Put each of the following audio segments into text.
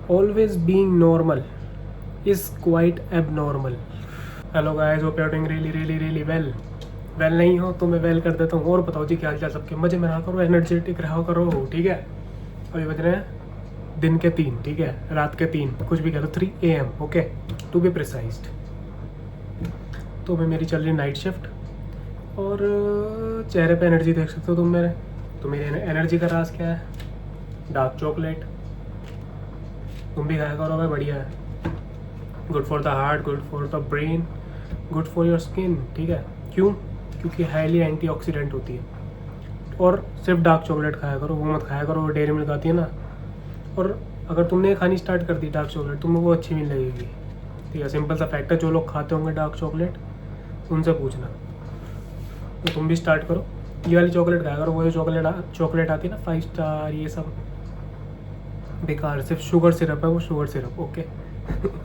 Always being normal is quite abnormal. Hello guys, hope you're doing really well. Well नहीं हो तो मैं well कर देता हूँ। और बताओ जी, क्या हाल चाल सबके? मज़े में रहा करो, एनर्जेटिक रहा करो, ठीक है। अभी बज रहे हैं दिन के 3, ठीक है, रात के 3, कुछ भी कह लो, 3 AM, okay, to be precised. तो मैं मेरी चल रही नाइट शिफ्ट और चेहरे पे एनर्जी देख सकते हो तुम मेरे। तो मेरी एनर्जी का राज क्या है? Dark chocolate. तुम भी खाया करो भाई, बढ़िया है। Good for the heart, good for the brain, good for your skin, ठीक है। क्यों? क्योंकि हाईली एंटीऑक्सीडेंट होती है। और सिर्फ डार्क चॉकलेट खाया करो, वो मत खाया करो वो डेयरी मिल्क आती है ना। और अगर तुमने खानी स्टार्ट कर दी डार्क चॉकलेट, तुम्हें वो अच्छी नहीं लगेगी, ठीक है। सिंपल सा फैक्ट है, जो लोग खाते होंगे डार्क चॉकलेट उनसे पूछना। तो तुम भी स्टार्ट करो, ये वाली चॉकलेट खाया करो। वो जो चॉकलेट आती है ना 5 स्टार, ये सब बेकार, सिर्फ शुगर सिरप है वो, शुगर सिरप, ओके।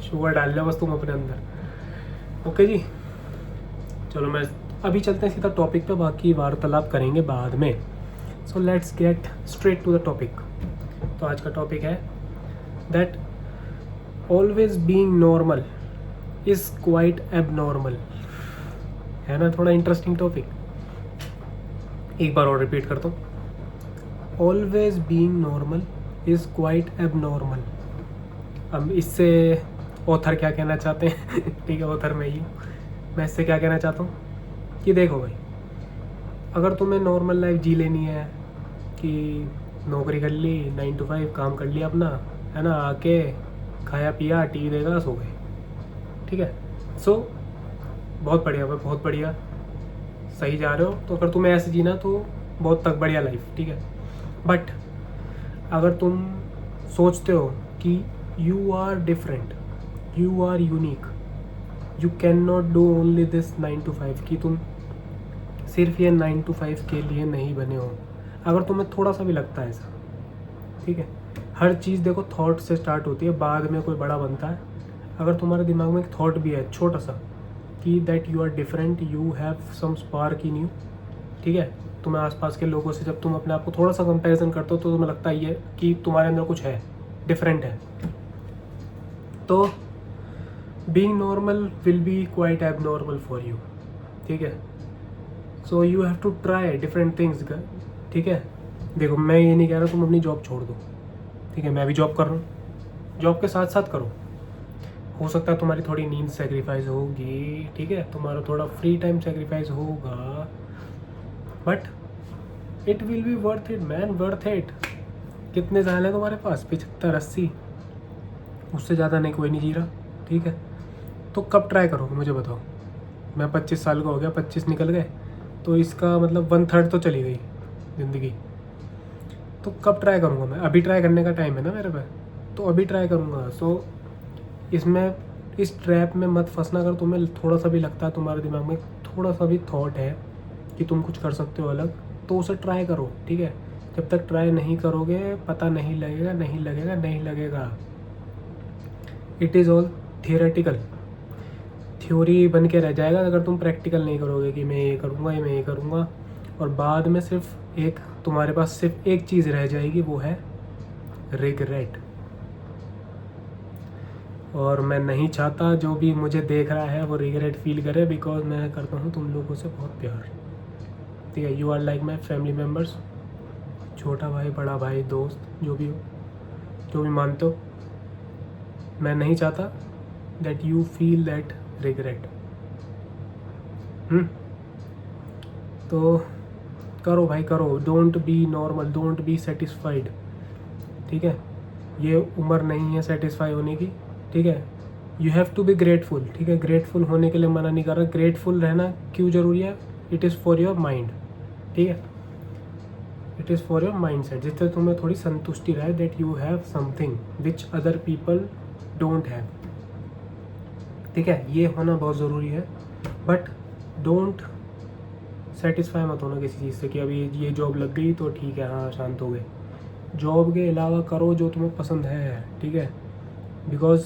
शुगर डाल लो बस तुम अपने अंदर, ओके जी। चलो मैं अभी चलते हैं सीधा टॉपिक पे, बाकी वार्तालाप करेंगे बाद में। So let's get straight to the topic. तो आज का टॉपिक है that always being normal is quite abnormal. है ना थोड़ा इंटरेस्टिंग टॉपिक? एक बार और रिपीट करता हूँ, always being normal is quite abnormal. अब इससे ऑथर क्या कहना चाहते हैं? ठीक है, ऑथर मैं ही हूँ। मैं इससे क्या कहना चाहता हूँ कि देखो भाई, अगर तुम्हें नॉर्मल लाइफ जी लेनी है कि नौकरी कर ली, 9 to 5 काम कर लिया अपना, है ना, आके खाया पिया, टी देखा, सो गए, ठीक है। सो बहुत बढ़िया भाई, बहुत बढ़िया, सही जा रहे हो। तो अगर तुम्हें ऐसे जीना तो बहुत तक बढ़िया लाइफ, ठीक है। बट अगर तुम सोचते हो कि you are different, you are unique, you can not do only this 9 to 5, कि तुम सिर्फ ये 9 to 5 के लिए नहीं बने हो, अगर तुम्हें थोड़ा सा भी लगता है ऐसा, ठीक है। हर चीज़ देखो थॉट से स्टार्ट होती है, बाद में कोई बड़ा बनता है। अगर तुम्हारे दिमाग में एक थॉट भी है छोटा सा कि that you are different, you have some spark in you, ठीक है, तुम्हें आसपास के लोगों से जब तुम अपने आप को थोड़ा सा कंपैरिजन करते हो तो तुम्हें लगता है ये कि तुम्हारे अंदर कुछ है, डिफरेंट है, तो being normal will be quite abnormal for you, ठीक है। So you have to try different things, ठीक है। देखो मैं ये नहीं कह रहा तुम अपनी जॉब छोड़ दो, ठीक है, मैं भी जॉब कर रहा हूँ, जॉब के साथ साथ करो। हो सकता है तुम्हारी थोड़ी नींद सेक्रीफाइस होगी, ठीक है, तुम्हारा थोड़ा फ्री टाइम सेक्रीफाइस होगा, but it will be worth it man, worth it. कितने साल हैं तुम्हारे पास? 75 80, उससे ज़्यादा नहीं कोई नहीं जी रहा, ठीक है। तो कब ट्राई करोगे मुझे बताओ? मैं 25 साल का हो गया, 25 निकल गए, तो इसका मतलब 1/3 तो चली गई ज़िंदगी। तो कब ट्राई करूँगा मैं? अभी ट्राई करने का टाइम है ना मेरे पे, तो अभी ट्राई करूँगा। सो इसमें, इस ट्रैप में मत फंसना। अगर तुम्हें थोड़ा सा भी लगता है, तुम्हारे दिमाग में थोड़ा सा भी थॉट है कि तुम कुछ कर सकते हो अलग, तो उसे ट्राई करो, ठीक है। जब तक ट्राई नहीं करोगे पता नहीं लगेगा, नहीं लगेगा, नहीं लगेगा। It is all theoretical, theory बन के रह जाएगा अगर तुम प्रैक्टिकल नहीं करोगे कि मैं ये करूँगा, ये मैं ये करूँगा, और बाद में सिर्फ एक, तुम्हारे पास सिर्फ एक चीज़ रह जाएगी, वो है रिग्रेट। और मैं नहीं चाहता जो भी मुझे देख रहा है वो रिग्रेट फील करे, बिकॉज मैं करता हूँ तुम लोगों से बहुत प्यार, ठीक है। You are like my family members, छोटा भाई, बड़ा भाई, दोस्त, जो भी हो, जो भी मानते हो। मैं नहीं चाहता that you feel that regret. तो करो भाई, करो। Don't be normal, don't be satisfied, ठीक है। ये उम्र नहीं है सेटिस्फाई होने की, ठीक है। You have to be grateful, ठीक है। ग्रेटफुल होने के लिए मना नहीं कर रहा, ग्रेटफुल रहना क्यों ज़रूरी है? It is for your mind, ठीक है। It is for your mind set, जिससे तुम्हें थोड़ी संतुष्टि रहे that you have something which other people don't have, ठीक है। ये होना बहुत ज़रूरी है। बट डोंट सेटिस्फाई मत होना किसी चीज़ से कि अभी ये जॉब लग गई तो ठीक है, हाँ शांत हो गए। जॉब के अलावा करो जो तुम्हें पसंद है, ठीक है। बिकॉज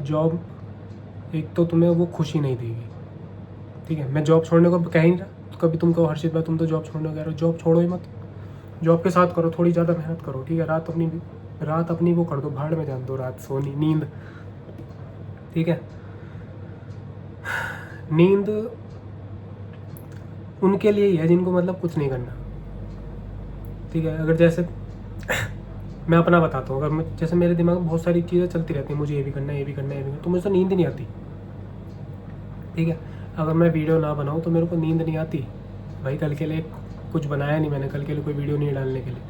जॉब एक तो तुम्हें वो खुशी नहीं देगी, ठीक है। मैं जॉब छोड़ने को कह ही नहीं रहा, तो कभी तुम कहो हर्षित भाई तुम तो जॉब छोड़ने कह रहे हो, जॉब छोड़ो ही मत, जॉब के साथ करो, थोड़ी ज़्यादा मेहनत करो, ठीक है। रात अपनी रात अपनी वो कर दो, भाड़ में जान दो, रात सोनी नींद, ठीक है। नींद उनके लिए ही है जिनको मतलब कुछ नहीं करना, ठीक है। अगर जैसे मैं अपना बताता हूँ, अगर मैं जैसे मेरे दिमाग में बहुत सारी चीज़ें चलती रहती हैं, मुझे ये भी करना है, ये भी करना है, ये भी करना है, तो मुझे तो नींद नहीं आती, ठीक है। अगर मैं वीडियो ना बनाऊँ तो मेरे को नींद नहीं आती, भाई कल के लिए कुछ बनाया नहीं मैंने, कल के लिए कोई वीडियो नहीं डालने के लिए,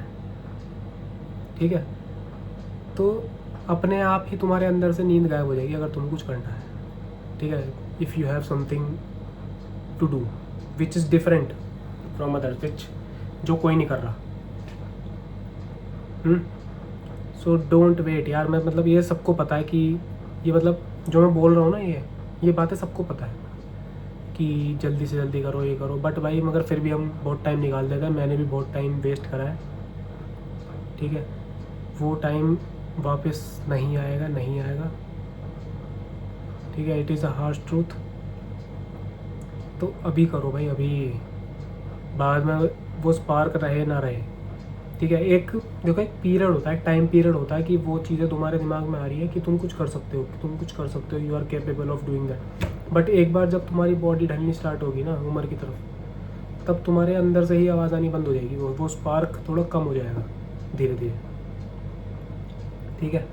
ठीक है। तो अपने आप ही तुम्हारे अंदर से नींद गायब हो जाएगी अगर तुम्हें कुछ करना है, ठीक है। If you have something to do which is different from others, which जो कोई नहीं कर रहा। सो डोंट वेट यार। मैं मतलब ये सबको पता है कि ये मतलब जो मैं बोल रहा हूँ ना, ये बातें सबको पता है कि जल्दी से जल्दी करो, ये करो, बट भाई मगर फिर भी हम बहुत टाइम निकाल देते हैं। मैंने भी बहुत टाइम वेस्ट करा है, ठीक है। वो टाइम वापस नहीं आएगा, नहीं आएगा, ठीक है। It is a harsh truth. तो अभी करो भाई, अभी, बाद में वो स्पार्क रहे ना रहे, ठीक है। एक देखो, एक पीरियड होता है, टाइम पीरियड होता है कि वो चीज़ें तुम्हारे दिमाग में आ रही है कि तुम कुछ कर सकते हो, कि तुम कुछ कर सकते हो, you are capable of doing that. But एक बार जब तुम्हारी बॉडी ढलनी स्टार्ट होगी ना उम्र की तरफ, तब तुम्हारे अंदर से ही आवाज़ आनी बंद हो जाएगी, वो स्पार्क थोड़ा कम हो जाएगा धीरे धीरे, ठीक है।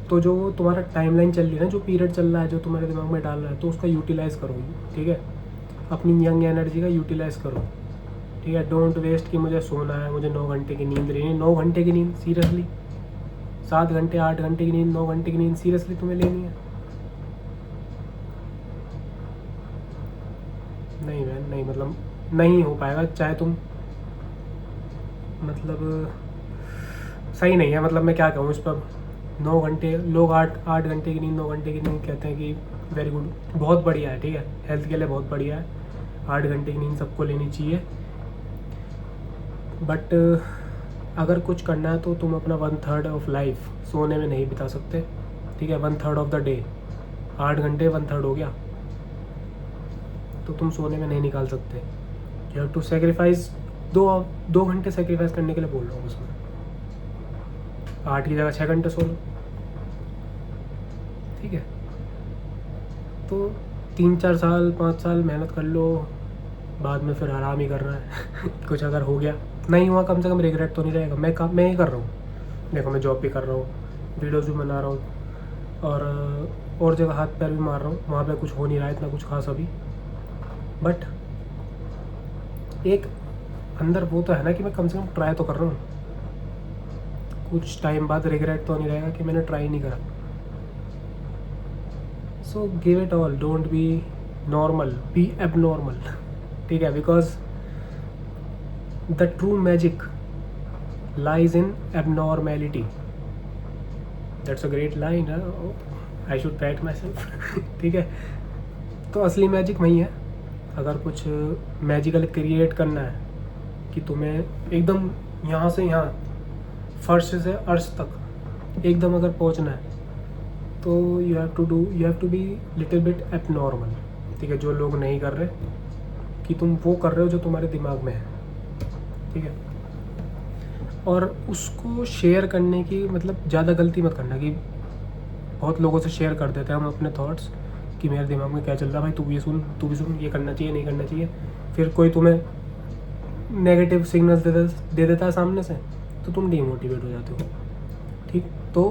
तो जो तुम्हारा टाइमलाइन चल रही है ना, जो पीरियड चल रहा है, जो तुम्हारे दिमाग में डाल रहा है, तो उसका यूटिलाइज़ करो, ठीक है। अपनी यंग एनर्जी का यूटिलाइज़ करो, ठीक है। डोंट वेस्ट कि मुझे सोना है, मुझे 9 घंटे की नींद लेनी है। 9 घंटे की नींद सीरियसली, 7 घंटे 8 घंटे की नींद, 9 घंटे की नींद सीरियसली तुम्हें लेनी है? नहीं मैन, नहीं, मतलब नहीं हो पाएगा। चाहे तुम मतलब सही नहीं है, मतलब मैं क्या कहूँ इस पर। 9 घंटे, लोग 8 घंटे की नींद, 9 घंटे की नींद कहते हैं कि वेरी गुड, बहुत बढ़िया है, ठीक है, हेल्थ के लिए बहुत बढ़िया है। 8 घंटे की नींद सबको लेनी चाहिए। बट अगर कुछ करना है तो तुम अपना 1/3 ऑफ लाइफ सोने में नहीं बिता सकते, ठीक है। 1/3 ऑफ द डे, 8 घंटे 1/3 हो गया, तो तुम सोने में नहीं निकाल सकते। You have to sacrifice. 2 घंटे सेक्रीफाइस करने के लिए बोल रहा हूँ उसमें। 8 की जगह 6 घंटे सो लो, ठीक है। तो 3-4 साल 5 साल मेहनत कर लो, बाद में फिर आराम ही करना है। कुछ अगर हो गया, नहीं हुआ, कम से कम रिग्रेट तो नहीं रहेगा। मैं ही कर रहा हूँ, देखो मैं जॉब भी कर रहा हूँ, वीडियोज़ भी बना रहा हूँ, और जगह हाथ पैर भी मार रहा हूँ, वहाँ पे कुछ हो नहीं रहा है इतना कुछ खास अभी। बट एक अंदर वो तो है ना कि मैं कम से कम ट्राई तो कर रहा हूँ। कुछ टाइम बाद रिग्रेट तो नहीं रहेगा कि मैंने ट्राई नहीं करा। So give it all, don't be normal, be abnormal, ठीक है। Because the true magic lies in abnormality. That's a great line, huh? I should pat myself. ठीक है। तो असली मैजिक वही है। अगर कुछ मैजिकल क्रिएट करना है कि तुम्हें एकदम यहाँ से यहाँ, फर्श से अर्श तक एकदम अगर पहुँचना है, तो you have to be little bit abnormal, ठीक है। जो लोग नहीं कर रहे, कि तुम वो कर रहे हो जो तुम्हारे दिमाग में है, ठीक है। और उसको शेयर करने की मतलब ज़्यादा गलती मत करना कि बहुत लोगों से शेयर कर देते हैं हम अपने थॉट्स कि मेरे दिमाग में क्या चल रहा है, भाई तू भी सुन, ये करना चाहिए, नहीं करना चाहिए। फिर कोई तुम्हें नेगेटिव सिग्नल्स दे देता है सामने से, तो तुम डीमोटिवेट हो जाते हो, ठीक। तो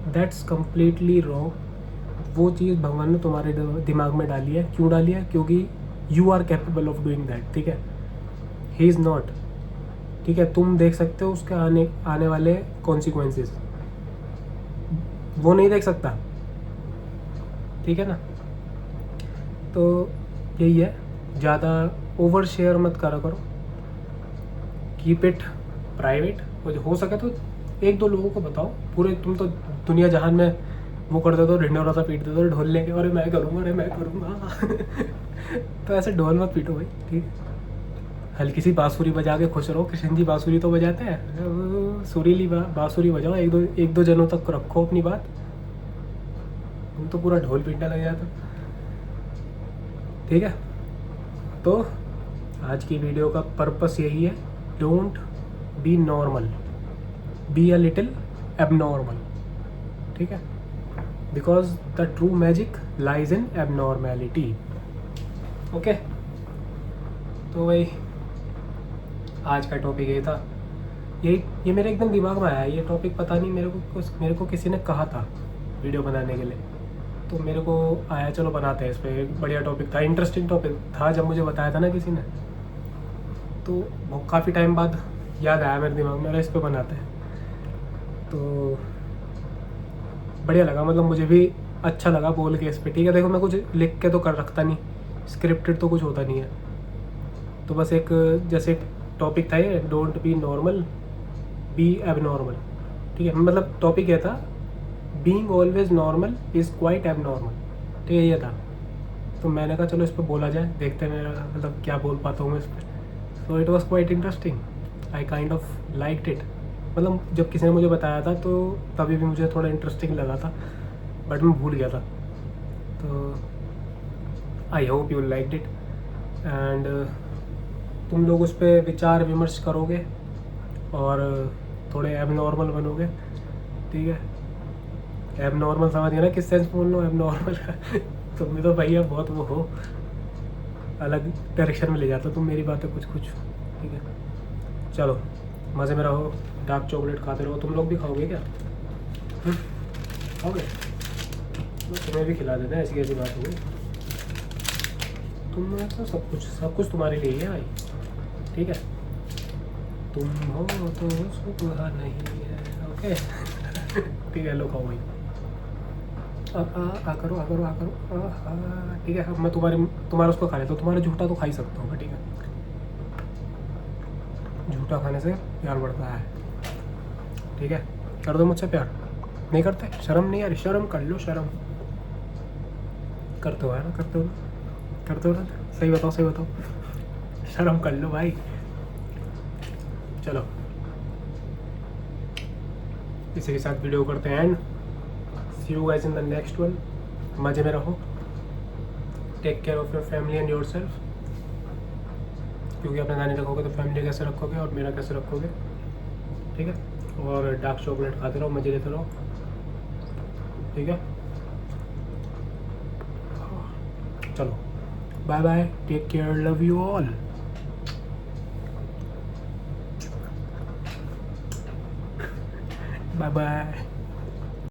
दैट्स कम्प्लीटली रॉन्ग। वो चीज़ भगवान ने तुम्हारे दिमाग में डाली है। क्यों डाली है? क्योंकि you are capable of doing that, ठीक है। ही इज़ नॉट, ठीक है। तुम देख सकते हो उसके आने वाले कॉन्सिक्वेंसेस, वो नहीं देख सकता, ठीक है ना। तो यही है, ज़्यादा ओवर शेयर मत करा करो, कीप इट प्राइवेट। हो सके तो 1-2 लोगों को बताओ। पूरे तुम तो दुनिया जहान में वो कर दे दो, ढिंडोरा सा पीट दे दो ढोल लेके, अरे मैं करूँगा, अरे मैं करूँगा। तो ऐसे ढोल मत पीटो भाई, ठीक है। हल्की सी बाँसुरी बजा के खुश रहो। कृष्ण जी बाँसुरी तो बजाते हैं, सुरीली बाँसुरी बजाओ, एक दो जनों तक रखो अपनी बात। तुम तो पूरा ढोल पीटने लग जाता, ठीक है। तो आज की वीडियो का पर्पस यही है, don't be normal, be a little abnormal, ठीक है, because the true magic lies in abnormality. Okay, तो भाई आज का टॉपिक ये था, ये मेरे एकदम दिमाग में आया ये टॉपिक, पता नहीं मेरे को किसी ने कहा था वीडियो बनाने के लिए, तो मेरे को आया चलो बनाते हैं इस पर। एक बढ़िया टॉपिक था, इंटरेस्टिंग टॉपिक था, जब मुझे बताया था ना किसी ने, तो वो काफ़ी टाइम बाद याद आया मेरे दिमाग में, और इस पर बनाते हैं। तो बढ़िया लगा, मतलब मुझे भी अच्छा लगा बोल के इस पर। ठीक है, देखो मैं कुछ लिख के तो कर रखता नहीं, स्क्रिप्टेड तो कुछ होता नहीं है, तो बस एक जैसे टॉपिक था ये, don't be normal be abnormal. ठीक है, मतलब टॉपिक ये था, being always normal is quite abnormal. ठीक है, ये था, तो मैंने कहा चलो इस पर बोला जाए, देखते हैं मेरा मतलब क्या बोल पाता हूँ मैं इस पर। So it was quite interesting, I kind of liked it. मतलब जब किसी ने मुझे बताया था तो तभी भी मुझे थोड़ा इंटरेस्टिंग लगा था, बट मैं भूल गया था। तो I hope you liked it, and तुम लोग उस पर विचार विमर्श करोगे और थोड़े एबनॉर्मल बनोगे। ठीक है, एबनॉर्मल समझ गए ना किस सेंस बोल लो एबनॉर्मल का। तुम भी तो भैया बहुत वो हो, अलग डायरेक्शन में ले जाते हो तुम मेरी बातें कुछ कुछ। ठीक है, चलो मज़े में रहो, डार्क चॉकलेट खाते रहो। तुम लोग भी खाओगे क्या? खाओगे? तो तुम्हें भी खिला देते हैं, ऐसी कैसी बात हुई। तुम तो सब कुछ तुम्हारे लिए ही है भाई। ठीक है, तुम हो तो सुबह नहीं है। ओके ठीक है, लो खाओ भाई, आ करो। ठीक है, अब मैं तुम्हारा उसको खा लेता हूँ, तुम्हारा झूठा तो खा ही सकता हूँ। ठीक है, झूठा खाने से प्यार बढ़ता है। ठीक है, कर दो मुझसे प्यार। नहीं करते? शर्म नहीं यार, शर्म कर लो, शर्म करते हो है ना, करते हो ना, सही बताओ शर्म कर लो भाई। चलो इसी के साथ वीडियो करते हैं end. See you guys in the next one. मज़े में रहो, take care of your family and yourself, क्योंकि अपना ध्यान नहीं रखोगे तो फैमिली कैसे रखोगे और मेरा कैसे रखोगे। ठीक है, और डार्क चॉकलेट खाते रहो, मज़े लेते रहो। ठीक है, चलो bye bye, take care, love you all. Bye bye.